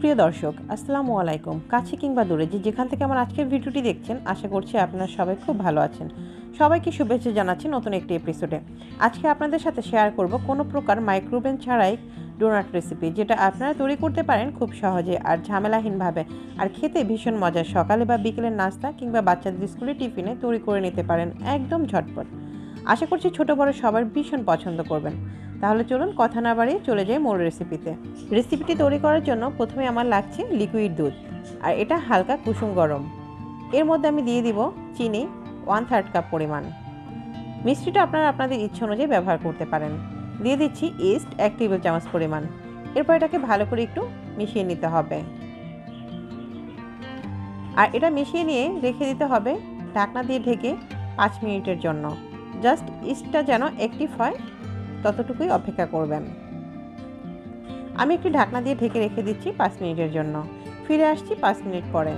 সুপ্রিয় দর্শক, আসসালামু আলাইকুম। কাছে কিংবা দূরে যেখান থেকে আমার আজকের ভিডিওটি দেখছেন, আশা করছি আপনারা সবাই খুব ভালো আছেন। সবাইকে শুভেচ্ছা জানাচ্ছি নতুন একটি এপিসোডে। আজকে আপনাদের সাথে শেয়ার করব কোনো প্রকার মাইক্রোওভেন ছাড়াই ডোনাট রেসিপি, যেটা আপনারা তৈরি করতে পারেন খুব সহজে আর ঝামেলাহীনভাবে, আর খেতে ভীষণ মজার। সকালে বা বিকেলের নাস্তা কিংবা বাচ্চাদের স্কুলে টিফিনে তৈরি করে নিতে পারেন একদম ঝটপট। আশা করছি ছোটো বড় সবার ভীষণ পছন্দ করবেন। তাহলে চলুন কথা না বাড়িয়ে চলে যাই মূল রেসিপিতে। রেসিপিটি তৈরি করার জন্য প্রথমে আমার লাগছে লিকুইড দুধ, আর এটা হালকা কুসুম গরম। এর মধ্যে আমি দিয়ে দিব চিনি 1/3 কাপ পরিমাণ। মিষ্টিটা আপনারা আপনাদের ইচ্ছা অনুযায়ী ব্যবহার করতে পারেন। দিয়ে দিচ্ছি ইস্ট 1 টেবিল চামচ পরিমাণ। এরপর এটাকে ভালো করে একটু মিশিয়ে নিতে হবে, আর এটা মিশিয়ে নিয়ে রেখে দিতে হবে ঢাকনা দিয়ে ঢেকে 5 মিনিটের জন্য। জাস্ট ইস্টটা যেন অ্যাক্টিভ হয় ততটুকুই অপেক্ষা করবেন। আমি একটু ঢাকনা দিয়ে ঢেকে রেখে দিচ্ছি 5 মিনিটের জন্য। ফিরে আসছি 5 মিনিট পরে।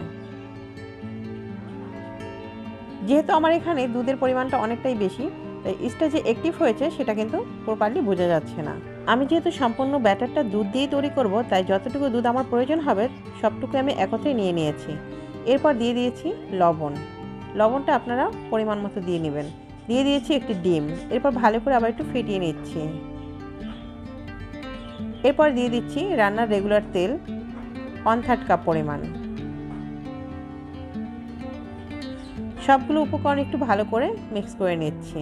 যেহেতু আমার এখানে দুধের পরিমাণটা অনেকটাই বেশি, তাই ইস্টটা যে অ্যাক্টিভ হয়েছে সেটা কিন্তু প্রপারলি বোঝা যাচ্ছে না। আমি যেহেতু সম্পূর্ণ ব্যাটারটা দুধ দিয়ে তৈরি করব, তাই যতটুকু দুধ আমার প্রয়োজন হবে সবটুকু আমি একত্রে নিয়ে নিয়েছি। এরপর দিয়ে দিয়েছি লবণ। লবণটা আপনারা পরিমাণ মতো দিয়ে নেবেন। দিয়ে দিয়েছি একটি ডিম। এরপর ভালো করে আবার একটু ফেটিয়ে নিচ্ছি। এরপর দিয়ে দিচ্ছি রান্নার রেগুলার তেল 1/3 কাপ পরিমাণ। সবগুলো উপকরণ একটু ভালো করে মিক্স করে নিচ্ছি।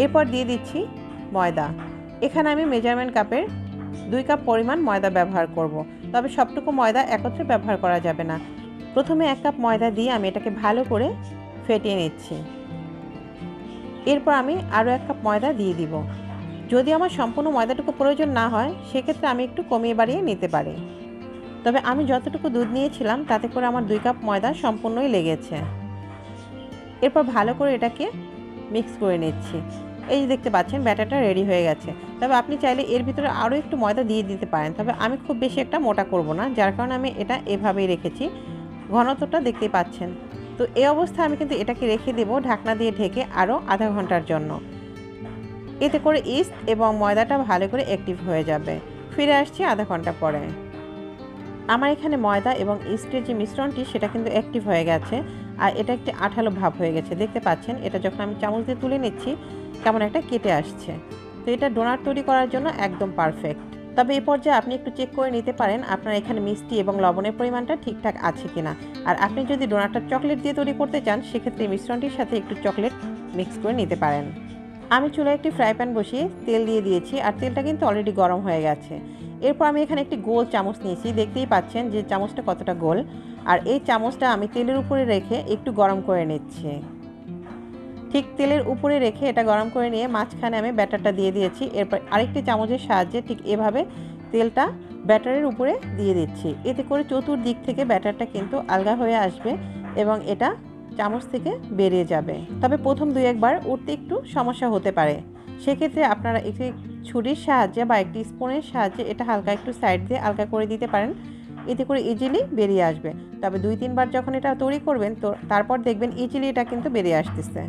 এরপর দিয়ে দিচ্ছি ময়দা। এখানে আমি মেজারমেন্ট কাপের 2 কাপ পরিমাণ ময়দা ব্যবহার করব, তবে সবটুকু ময়দা একত্রে ব্যবহার করা যাবে না। প্রথমে 1 কাপ ময়দা দিয়ে আমি এটাকে ভালো করে ফেটিয়ে নিচ্ছি। এরপর আমি আরও 1 কাপ ময়দা দিয়ে দিব। যদি আমার সম্পূর্ণ ময়দাটুকু প্রয়োজন না হয়, সেক্ষেত্রে আমি একটু কমিয়ে বাড়িয়ে নিতে পারি। তবে আমি যতটুকু দুধ নিয়েছিলাম তাতে করে আমার 2 কাপ ময়দা সম্পূর্ণই লেগেছে। এরপর ভালো করে এটাকে মিক্স করে নিচ্ছি। এই যে দেখতে পাচ্ছেন ব্যাটারটা রেডি হয়ে গেছে। তবে আপনি চাইলে এর ভিতরে আরও একটু ময়দা দিয়ে দিতে পারেন, তবে আমি খুব বেশি একটা মোটা করব না, যার কারণে আমি এটা এভাবেই রেখেছি। ঘনত্বটা দেখতেই পাচ্ছেন। তো এই অবস্থায় আমি কিন্তু এটাকে রেখে দেব ঢাকনা দিয়ে ঢেকে আরও আধা ঘন্টার জন্য। এতে করে ইস্ট এবং ময়দাটা ভালো করে অ্যাক্টিভ হয়ে যাবে। ফিরে আসছি আধা ঘন্টা পরে। আমার এখানে ময়দা এবং ইস্টের যে মিশ্রণটি সেটা কিন্তু অ্যাক্টিভ হয়ে গেছে, আর এটা একটি আঠালো ভাব হয়ে গেছে। দেখতে পাচ্ছেন এটা যখন আমি চামচ দিয়ে তুলে নিচ্ছি কেমন একটা কেটে আসছে। তো এটা ডোনাট তৈরি করার জন্য একদম পারফেক্ট। তবে এই পর্যায়ে আপনি একটু চেক করে নিতে পারেন আপনার এখানে মিষ্টি এবং লবণের পরিমাণটা ঠিকঠাক আছে কিনা। আর আপনি যদি ডোনাটটা চকলেট দিয়ে তৈরি করতে চান, সেক্ষেত্রে মিশ্রণটির সাথে একটু চকলেট মিক্স করে নিতে পারেন। আমি চুলায় একটি ফ্রাই প্যান বসিয়ে তেল দিয়ে দিয়েছি, আর তেলটা কিন্তু অলরেডি গরম হয়ে গেছে। এরপর আমি এখানে একটি গোল চামচ নিয়েছি। দেখতেই পাচ্ছেন যে চামচটা কতটা গোল, আর এই চামচটা আমি তেলের উপরে রেখে একটু গরম করে নিচ্ছি। ঠিক তেলের উপরে রেখে এটা গরম করে নিয়ে মাঝখানে আমি ব্যাটারটা দিয়ে দিয়েছি। এরপর আরেকটি চামচের সাহায্যে ঠিক এভাবে তেলটা ব্যাটারের উপরে দিয়ে দিচ্ছি। এতে করে চতুর্দিক থেকে ব্যাটারটা কিন্তু আলগা হয়ে আসবে এবং এটা চামচ থেকে বেরিয়ে যাবে। তবে প্রথম 2-1 বার উঠতে একটু সমস্যা হতে পারে। সেক্ষেত্রে আপনারা একটি ছুরির সাহায্যে বা একটি স্পুনের সাহায্যে এটা হালকা একটু সাইড দিয়ে আলগা করে দিতে পারেন। এতে করে ইজিলি বেরিয়ে আসবে। তবে 2-3 বার যখন এটা তৈরি করবেন, তো তারপর দেখবেন ইজিলি এটা কিন্তু বেরিয়ে আসতেছে।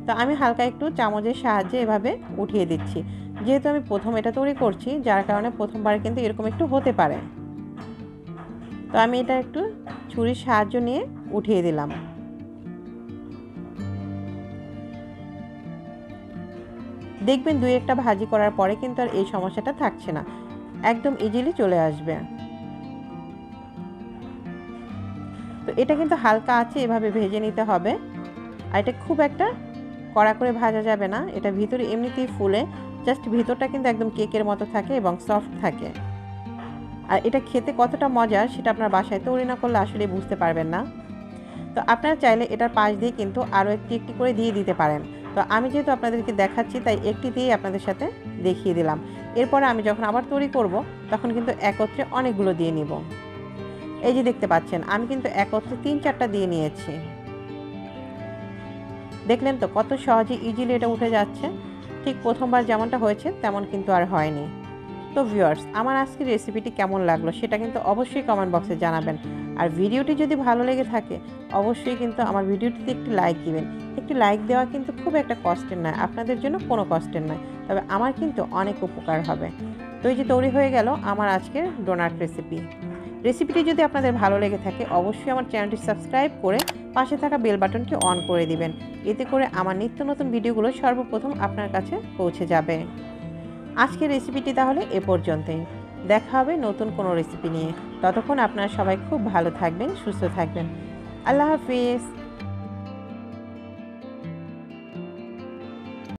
তো আমি হালকা একটু চামচের সাহায্যে এভাবে উঠিয়ে দিচ্ছি। যেহেতু আমি প্রথম এটা তৈরি করছি, যার কারণে প্রথমবার কিন্তু এরকম একটু হতে পারে। তো আমি এটা একটু ছুরির সাহায্য নিয়ে উঠিয়ে দিলাম। দেখবেন 2-1টা ভাজি করার পরে কিন্তু আর এই সমস্যাটা থাকছে না, একদম ইজিলি চলে আসবে। তো এটা কিন্তু হালকা আছে এভাবে ভেজে নিতে হবে, আর এটা খুব একটা কড়া করে ভাজা যাবে না। এটা ভিতরে এমনিতেই ফুলে, জাস্ট ভিতরটা কিন্তু একদম কেকের মতো থাকে এবং সফট থাকে। আর এটা খেতে কতটা মজার সেটা আপনার বাসায় তৈরি না করলে আসলে বুঝতে পারবেন না। তো আপনারা চাইলে এটার পাশ দিয়ে কিন্তু আরও একটি করে দিয়ে দিতে পারেন। তো আমি যেহেতু আপনাদেরকে দেখাচ্ছি, তাই একটি দিয়েই আপনাদের সাথে দেখিয়ে দিলাম। এরপরে আমি যখন আবার তৈরি করব, তখন কিন্তু একত্রে অনেকগুলো দিয়ে নিব। এই যে দেখতে পাচ্ছেন আমি কিন্তু একত্রে 3-4টা দিয়ে নিয়েছি। দেখলেন তো কত সহজে ইজিলি এটা উঠে যাচ্ছে। ঠিক প্রথমবার যেমনটা হয়েছে তেমন কিন্তু আর হয়নি। তো ভিউয়ার্স, আমার আজকের রেসিপিটি কেমন লাগলো সেটা কিন্তু অবশ্যই কমেন্ট বক্সে জানাবেন। আর ভিডিওটি যদি ভালো লেগে থাকে, অবশ্যই কিন্তু আমার ভিডিওটিতে একটি লাইক দিবেন। একটি লাইক দেওয়া কিন্তু খুব একটা কষ্টের নয়, আপনাদের জন্য কোনো কষ্টের নয়, তবে আমার কিন্তু অনেক উপকার হবে। তো এই যে তৈরি হয়ে গেল আমার আজকের ডোনাট রেসিপি। রেসিপিটি যদি আপনাদের ভালো লেগে থাকে অবশ্যই আমার চ্যানেলটি সাবস্ক্রাইব করে পাশে থাকা বেল বাটনটি অন করে দিবেন। এতে করে আমার নিত্য নতুন ভিডিওগুলো সর্বপ্রথম আপনার কাছে পৌঁছে যাবে। আজকের রেসিপিটি তাহলে এ পর্যন্তই। দেখা হবে নতুন কোনো রেসিপি নিয়ে। ততক্ষণ আপনারা সবাই খুব ভালো থাকবেন, সুস্থ থাকবেন। আল্লাহ হাফিজ।